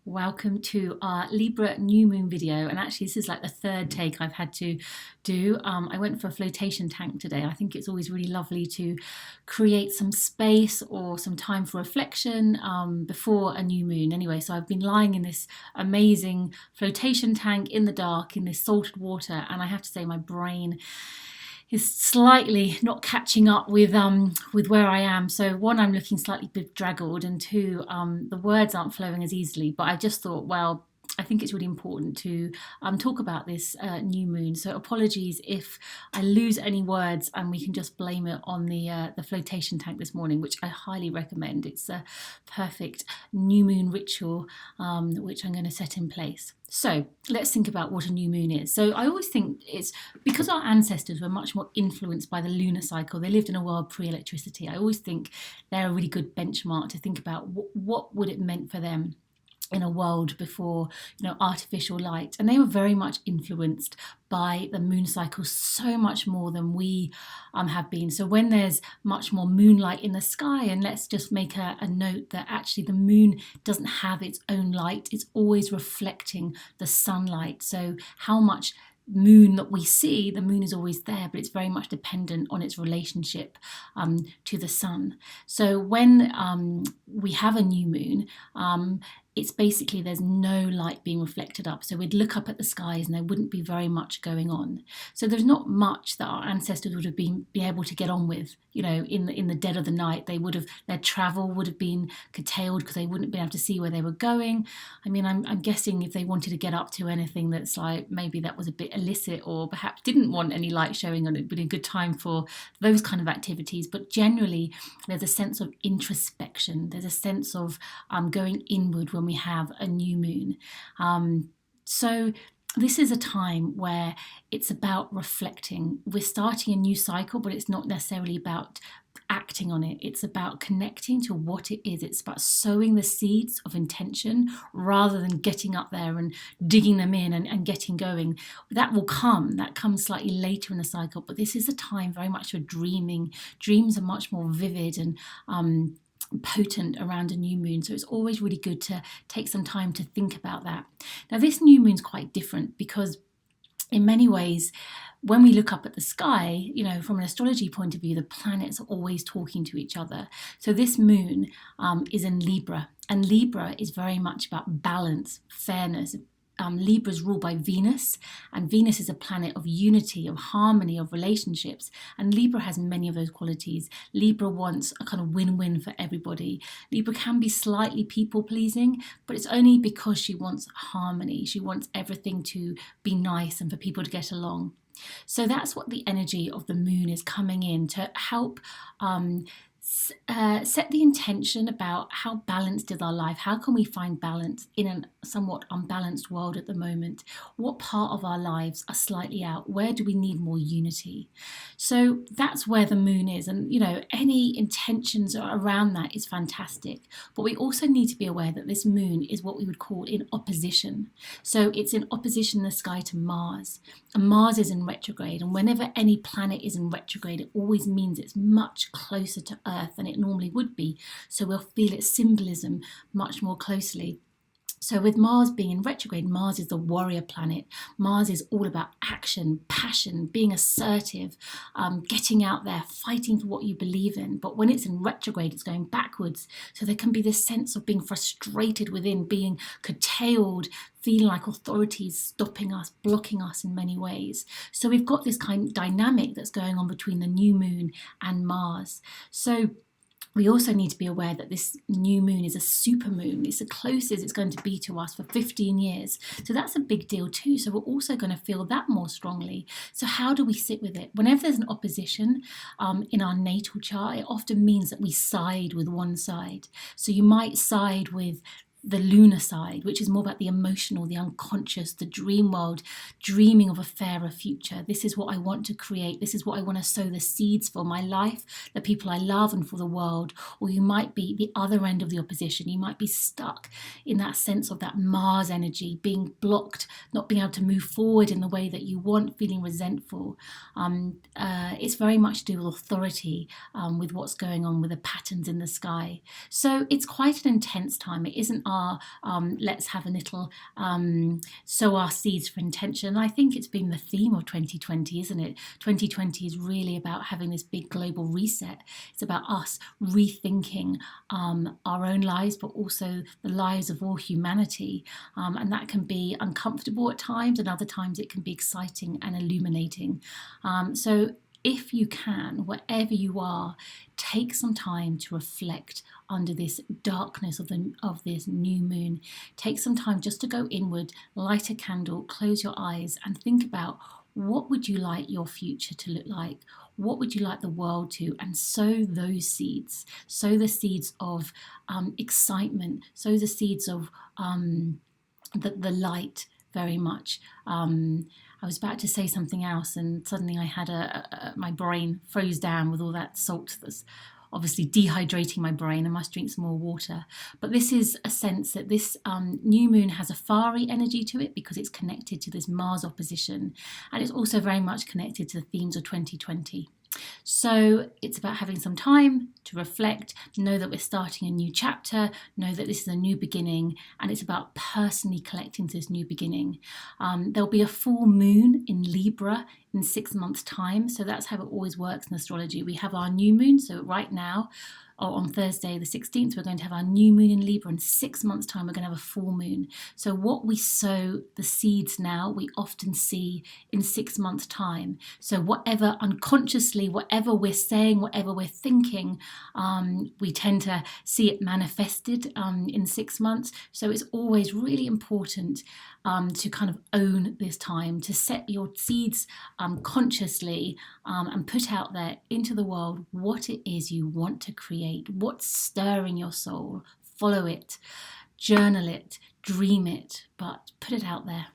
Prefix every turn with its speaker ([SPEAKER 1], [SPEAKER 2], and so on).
[SPEAKER 1] Welcome to our Libra new moon video, and actually this is like the third take I've had to do. I went for a flotation tank today. I think it's always really lovely to create some space or some time for reflection before a new moon. Anyway, so I've been lying in this amazing flotation tank in the dark in this salted water, and I have to say my brain is slightly not catching up with where I am. So one, I'm looking slightly bedraggled, and two, the words aren't flowing as easily. But I just thought, well, I think it's really important to talk about this new moon. So apologies if I lose any words, and we can just blame it on the flotation tank this morning, which I highly recommend. It's a perfect new moon ritual, which I'm going to set in place. So let's think about what a new moon is. So I always think it's because our ancestors were much more influenced by the lunar cycle. They lived in a world pre-electricity. I always think they're a really good benchmark to think about what would it meant for them in a world before, artificial light. And they were very much influenced by the moon cycle, so much more than we have been. So when there's much more moonlight in the sky, and let's just make a note that actually the moon doesn't have its own light, it's always reflecting the sunlight. So how much moon that we see, the moon is always there, but it's very much dependent on its relationship to the sun. So when we have a new moon, it's basically there's no light being reflected up. So we'd look up at the skies and there wouldn't be very much going on. So there's not much that our ancestors would have been able to get on with, in the dead of the night. Their travel would have been curtailed because they wouldn't be able to see where they were going. I mean, I'm guessing if they wanted to get up to anything that's like maybe that was a bit illicit, or perhaps didn't want any light showing on it, would be a good time for those kind of activities. But generally, there's a sense of introspection. There's a sense of going inward when we have a new moon. So this is a time where it's about reflecting. We're starting a new cycle, but it's not necessarily about acting on it. It's about connecting to what it is. It's about sowing the seeds of intention rather than getting up there and digging them in and getting going. That will come. That comes slightly later in the cycle, but this is a time very much for dreaming. Dreams are much more vivid and potent around a new moon, so it's always really good to take some time to think about that. Now this new moon's quite different because in many ways when we look up at the sky, from an astrology point of view, the planets are always talking to each other. So this moon is in Libra, and Libra is very much about balance, fairness. Libra is ruled by Venus, and Venus is a planet of unity, of harmony, of relationships, and Libra has many of those qualities. Libra wants a kind of win-win for everybody. Libra can be slightly people-pleasing, but it's only because she wants harmony. She wants everything to be nice and for people to get along. So that's what the energy of the moon is coming in to help set the intention about how balanced is our life. How can we find balance in a somewhat unbalanced world at the moment? What part of our lives are slightly out? Where do we need more unity? So that's where the moon is, and any intentions around that is fantastic. But we also need to be aware that this moon is what we would call in opposition. So it's in opposition in the sky to Mars, and Mars is in retrograde, and whenever any planet is in retrograde, it always means it's much closer to Earth than it normally would be, so we'll feel its symbolism much more closely. So with Mars being in retrograde, Mars is the warrior planet. Mars is all about action, passion, being assertive, getting out there, fighting for what you believe in. But when it's in retrograde, it's going backwards. So there can be this sense of being frustrated within, being curtailed, feeling like authorities stopping us, blocking us in many ways. So we've got this kind of dynamic that's going on between the new moon and Mars. So we also need to be aware that this new moon is a super moon. It's the closest it's going to be to us for 15 years. So that's a big deal too. So we're also going to feel that more strongly. So how do we sit with it? Whenever there's an opposition in our natal chart, it often means that we side with one side. So you might side with the lunar side, which is more about the emotional, the unconscious, the dream world, dreaming of a fairer future. This is what I want to create. This is what I want to sow the seeds for my life, the people I love, and for the world. Or you might be the other end of the opposition. You might be stuck in that sense of that Mars energy, being blocked, not being able to move forward in the way that you want, feeling resentful. It's very much to do with authority, with what's going on with the patterns in the sky. So it's quite an intense time. It isn't our let's have a little sow our seeds for intention. I think it's been the theme of 2020, isn't it? 2020 is really about having this big global reset. It's about us rethinking our own lives, but also the lives of all humanity. And that can be uncomfortable at times, and other times it can be exciting and illuminating. So if you can, wherever you are, take some time to reflect under this darkness of this new moon. Take some time just to go inward, light a candle, close your eyes, and think about what would you like your future to look like? What would you like the world to? And sow those seeds. Sow the seeds of excitement. Sow the seeds of the light very much. I was about to say something else, and suddenly I had my brain froze down with all that salt that's obviously dehydrating my brain. I must drink some more water. But this is a sense that this new moon has a fiery energy to it because it's connected to this Mars opposition, and it's also very much connected to the themes of 2020. So it's about having some time to reflect, know that we're starting a new chapter, know that this is a new beginning, and it's about personally collecting to this new beginning. There'll be a full moon in Libra in 6 months' time, so that's how it always works in astrology. We have our new moon, so right now, or on Thursday the 16th, we're going to have our new moon in Libra. In 6 months' time, we're going to have a full moon. So what we sow, the seeds now, we often see in 6 months' time. So whatever unconsciously, whatever we're saying, whatever we're thinking, we tend to see it manifested in 6 months. So it's always really important to kind of own this time, to set your seeds consciously and put out there into the world what it is you want to create, what's stirring your soul. Follow it, journal it, dream it, but put it out there.